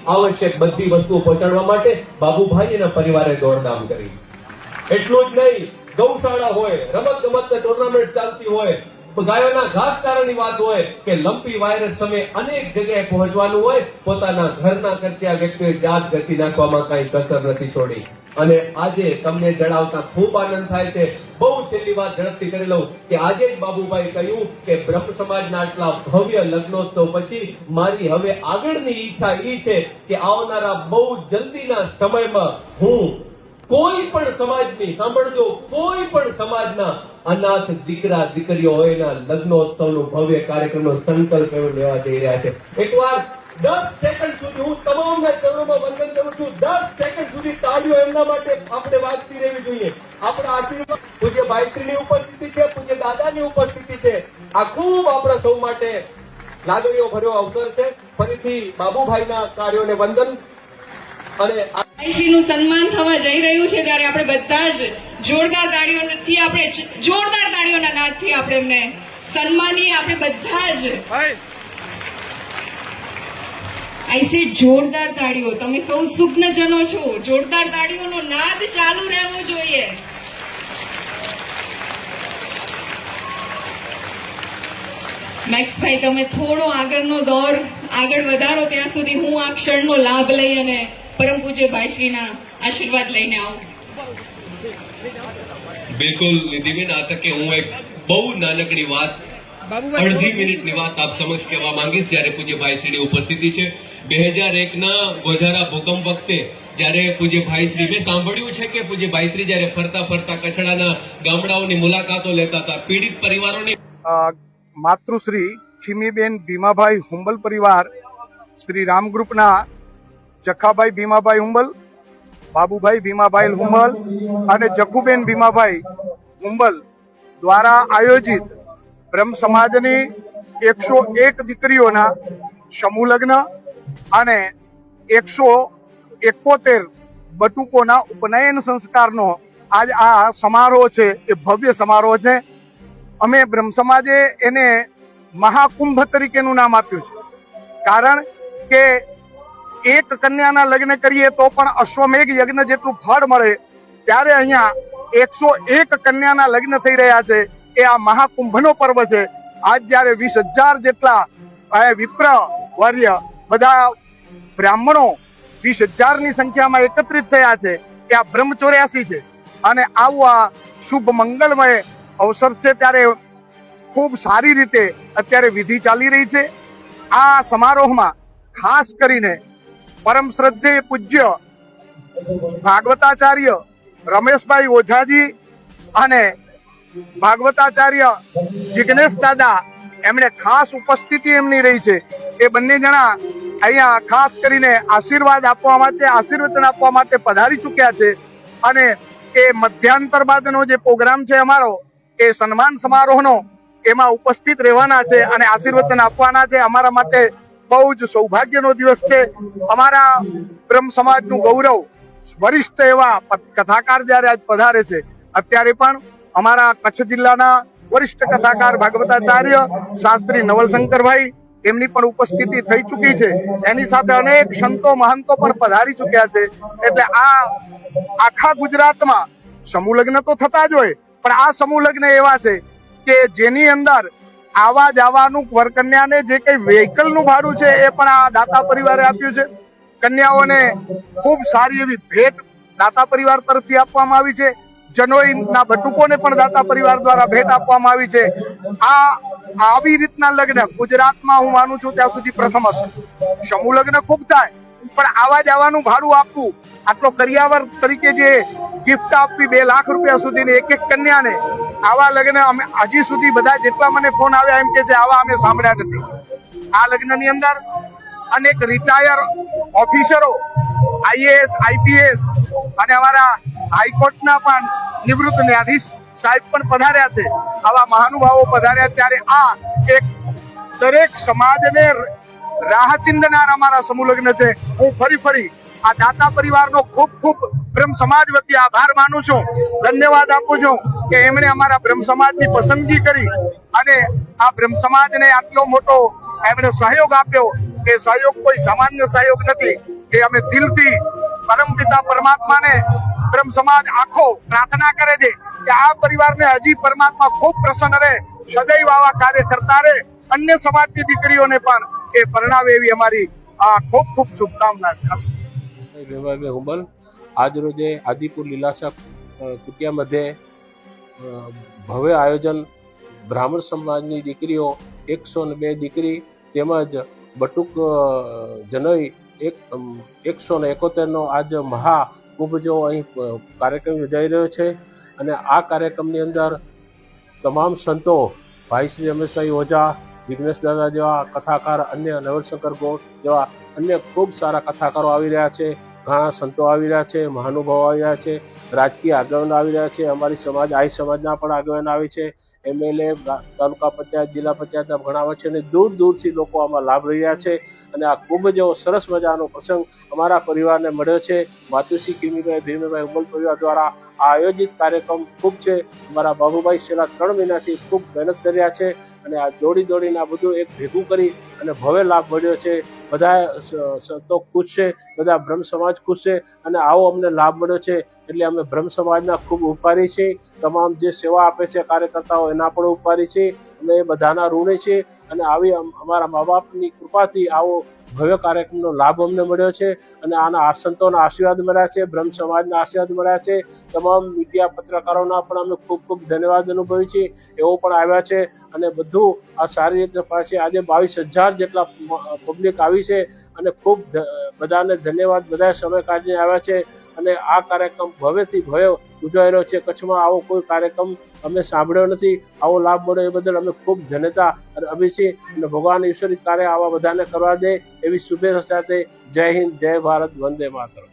આવશ્યક બધી વસ્તુઓ પહોંચાડવા માટે બાબુભાઈ અને પરિવારે દોડધામ કરી. એટલું જ નહીં, ગૌશાળા હોય, રમત ગમત ટુર્નામેન્ટ ચાલતી હોય, ગાયોના ઘાસચારાની વાત હોય કે લંપી વાયરસ સામે અનેક જગ્યાએ પહોંચવાનું હોય, પોતાના ઘરના કરતા વ્યક્તિઓએ જાત ઘસી નાખવામાં કઈ કસર નથી છોડી. અને આજે તમને જણાવતા ખૂબ આનંદ થાય છે. બહુ છેલ્લી વાત ઝડપથી કરી લઉં કે આજે જ બાબુભાઈ કહ્યું કે બ્રહ્મ સમાજના આટલા ભવ્ય લગ્નોત્સવ પછી મારી હવે આગળની ઈચ્છા એ છે કે આવનારા બહુ જલ્દીના સમયમાં હું કોઈ પણ સમાજની, સાંભળજો, કોઈ પણ સમાજના અનાથ દીકરા દીકરીઓ હોય એના લગ્નોત્સવનો ભવ્ય કાર્યક્રમનો સંકલ્પ લેવા જઈ રહ્યા છે. એકવાર 10 સેકન્ડ સુધી હું તમામના ચરણોમાં વંદન કરું છું. 10 સેકન્ડ સુધી તાળીઓ એમના માટે આપણે વાગતી રહેવી જોઈએ. આપણા આશીર્વાદ પૂજ્ય ભાઈશ્રીની ઉપસ્થિતિ છે, પૂજ્ય દાદાની ઉપસ્થિતિ છે. આ ખૂબ આપણા સૌ માટે લાગણીઓ ભર્યો અવસર છે. ફરીથી બાબુભાઈના કાર્યોને વંદન. અને ભાઈશ્રીનું સન્માન થવા જઈ રહ્યું છે ત્યારે આપણે બધા જ જોરદાર તાળીઓથી, જોરદાર તાળીઓના નાદથી આપણે એમને સન્માનીએ. આપણે બધા જ આઈ સે જોરદાર તાળીઓ. તમે સૌ સુજ્ઞજનો છો, જોરદાર તાળીઓનો નાદ ચાલુ રહેવો જોઈએ. મેક્સભાઈ, તમે થોડો આગળનો દોર આગળ વધારો ત્યાં સુધી હું આ ક્ષણનો લાભ લઈ અને પરમ પૂજ્ય ભાઈશ્રીના આશીર્વાદ લઈને આવું. બિલકુલ નિધિબેન, આ તકે હું એક બહુ નાનકડી વાત, અડધી મિનિટની વાત આપ સમક્ષ કહેવા માંગીશ. જ્યારે પૂજ્ય ભાઈશ્રીની ઉપસ્થિતિ છે 2001ના ગોઝારા ભૂકંપ વખતે જ્યારે પૂજ્ય ભાઈશ્રી, મેં સાંભળ્યું છે કે પૂજ્ય ભાઈશ્રી જ્યારે ફરતા ફરતા કચ્છડાના ગામડાઓની મુલાકાતો લેતા હતા, પીડિત પરિવારોની. માતૃશ્રી ખીમીબેન ભીમાભાઈ હુંબલ પરિવાર, શ્રી રામ ગ્રુપના જખાભાઈ ભીમાભાઈ હુંબલ, બાબુભાઈ ભીમાભાઈ હુંબલ અને જખુબેન ભીમાભાઈ હુંબલ દ્વારા આયોજિત બ્રહ્મ સમાજની 101 દીકરીઓના સમૂહ લગ્ન અને 171 બટુકોના ઉપનયન સંસ્કારનો આજ આ સમારોહ છે એ ભવ્ય સમારોહ છે. અમે બ્રહ્મ સમાજે એને મહાકુંભ તરીકેનું નામ આપ્યું છે. કારણ કે એક કન્યાના લગ્ન કરીએ તો પણ અશ્વમેઘ યજ્ઞ જેટલું ફળ મળે, ત્યારે અહીંયા 101 કન્યાના લગ્ન થઈ રહ્યા છે. એ આ મહાકુંભનો પર્વ છે. આજ જ્યારે 20,000 જેટલા વિપ્ર વર્ય, બધા બ્રાહ્મણો 20,000ની સંખ્યામાં એકત્રિત થયા છે, એ આ બ્રહ્મ 84 છે. અને આવું આ શુભ મંગલમય અવસર છે ત્યારે ખૂબ સારી રીતે અત્યારે વિધિ ચાલી રહી છે. આ સમારોહમાં ખાસ કરીને પરમ શ્રદ્ધેય પૂજ્ય ભાગવતાચાર્ય રમેશભાઈ ઓઝાજી અને ભાગવતાચાર્ય જિગ્નેશ દાદા, એમણે ખાસ ઉપસ્થિતિ એમની રહી છે. એ બંને જણા અહીંયા ખાસ કરીને આશીર્વાદ આપવા માટે, આશીર્વચન આપવા માટે પધારી ચૂક્યા છે. અને એ મધ્યાંતર બાદનો જે પ્રોગ્રામ છે અમારો, એ સન્માન સમારોહનો, એમાં ઉપસ્થિત રહેવાના છે અને આશીર્વચન આપવાના છે. અમારા માટે બહુ જ સૌભાગ્યનો દિવસ છે. અમારા બ્રહ્મ સમાજનું ગૌરવ વરિષ્ઠ એવા કથાકાર જ્યારે આજ પધારે છે, અત્યારે પણ અમારા કચ્છ જિલ્લાના વરિષ્ઠ કથાકાર ભાગવતાચાર્ય શાસ્ત્રી નવલશંકરભાઈ, એમની પણ ઉપસ્થિતિ થઈ ચૂકી છે. એની સાથે અનેક સંતો મહંતો પણ પધારી ચૂક્યા છે. એટલે આ આખા ગુજરાતમાં સમૂહ લગ્ન તો થતા જ હોય, પણ આ સમૂહ લગ્ન એવા છે કે જેની અંદર આવા જવાનું વરકન્યાને જે કઈ વ્હીકલનું ભાડું છે એ પણ આ દાતા પરિવારે આપ્યું છે. કન્યાઓને ખૂબ સારી એવી ભેટ દાતા પરિવાર તરફથી આપવામાં આવી છે. જનોઈના બટુકોને પણ દાતા પરિવાર દ્વારા ભેટ આપવામાં આવી છે. આવી રીતના લગ્ન ગુજરાતમાં હું માનું છું ત્યાં સુધી પ્રથમ હશે. સમૂહ લગ્ન ખૂબ થાય, પણ આવા જવાનું ભાડું આપવું, આટલો કરિયાવર તરીકે જે ગિફ્ટ આપવી 2 લાખ રૂપિયા સુધીની એક કન્યાને, આવા લગ્ન અમે હજી સુધી બધા જેટલા મને ફોન આવ્યા એમ કે છે આવા અમે સાંભળ્યા નથી. આ લગ્નની અંદર અનેક રિટાયર ઓફિસરો, IAS, IPS અને અમારા હાઈકોર્ટના પણ નિવૃત્ત ન્યાયાધીશ સાહેબ પણ પધાર્યા છે. આવા મહાનુભાવો પધાર્યા, ત્યારે આ એક દરેક સમાજને રાહ ચિંધનાર અમારા સમૂહ લગ્ન છે. હું ફરી આ દાતા પરિવારનો ખૂબ બ્રહ્મ સમાજ વતી આભાર માનું છું, ધન્યવાદ આપું છું કે એમણે અમારા બ્રહ્મ સમાજની પસંદગી કરી અને આ બ્રહ્મ સમાજને આટલો મોટો એમણે સહયોગ આપ્યો. એ સહયોગ કોઈ સામાન્ય સહયોગ નથી, એ અમે દિલથી પરમપિતા પરમાત્માને બ્રહ્મ સમાજ આખો પ્રાર્થના કરે છે કે આ પરિવારને હજી પરમાત્મા ખૂબ પ્રસન્ન રહે, સદૈવ આવા કાર્ય કરતા રહે, અન્ય સમાજની દીકરીઓને પણ એ પરણાવે એવી અમારી ખૂબ ખૂબ શુભકામના છે. રેવાભાઈ હુંબલ આજ રોજે આદિપુર લીલાશા કુટિયાमध्ये ભવ્ય આયોજન બ્રાહ્મણ સમાજની દીકરીઓ 102 દીકરી તેમજ બટુક જનોઈ 171નો આજ મહાકુંભ જો અહીં કાર્યક્રમ યોજાઈ રહ્યો છે અને આ કાર્યક્રમની અંદર તમામ સંતો ભાઈ શ્રી રમેશભાઈ ઓઝા, જિગ્નેશ દાદા જેવા કથાકાર, અન્ય નવલશંકર ગોળ જેવા અન્ય ખૂબ સારા કથાકારો આવી રહ્યા છે, ઘણા સંતો આવી રહ્યા છે, મહાનુભાવો આવી રહ્યા છે, રાજકીય આગેવાનો આવી રહ્યા છે, અમારી સમાજ આહિર સમાજના પણ આગેવાનો આવે છે, MLA, તાલુકા પંચાયત, જિલ્લા પંચાયતના ઘણા આવે છે અને દૂર દૂરથી લોકો આમાં લાભ લઈ રહ્યા છે અને આ ખૂબ જેવો સરસ મજાનો પ્રસંગ અમારા પરિવારને મળ્યો છે. માતુશ્રી કિમીભાઈ ભીમભાઈ હુંબલ પરિવાર દ્વારા આ આયોજિત કાર્યક્રમ ખૂબ છે. અમારા બાબુભાઈ છેલ્લા 3 મહિનાથી ખૂબ મહેનત કરી રહ્યા છે અને આ દોડીને આ બધું એક ભેગું કરી અને ભવ્ય લાભ મળ્યો છે. બધા સંતો ખુશ છે, બધા બ્રહ્મ સમાજ ખુશ છે અને આવો અમને લાભ મળ્યો છે એટલે અમે બ્રહ્મ સમાજના ખૂબ ઉપકારી છીએ. તમામ જે સેવા આપે છે કાર્યકર્તાઓ એના પણ ઉપકારી છે અને એ બધાના ઋણી છે અને આવી અમારા મા બાપની કૃપાથી આવો ભવ્ય કાર્યક્રમનો લાભ અમને મળ્યો છે અને આના સંતોના આશીર્વાદ મળ્યા છે, બ્રહ્મ સમાજના આશીર્વાદ મળ્યા છે. તમામ મીડિયા પત્રકારોના પણ અમે ખૂબ ખૂબ ધન્યવાદ અનુભવીએ છીએ. એવો પણ આવ્યા છે અને બધું આ સારી રીતે પાછી આજે 22,000 જેટલા પબ્લિક આવી છે અને ખૂબ બધાને ધન્યવાદ. બધા સમય કાઢીને આવ્યા છે અને આ કાર્યક્રમ ભવ્યથી ભવ્ય ઉજવાઈ રહ્યો છે. કચ્છમાં આવો કોઈ કાર્યક્રમ અમે સાંભળ્યો નથી. આવો લાભ મળ્યો એ બદલ અમે ખૂબ ધન્યતા અભી છીએ અને ભગવાન ઈશ્વરી કાર્ય આવા બધાને કરવા દે એવી શુભેચ્છા સાથે જય હિન્દ, જય ભારત, વંદે માતરમ.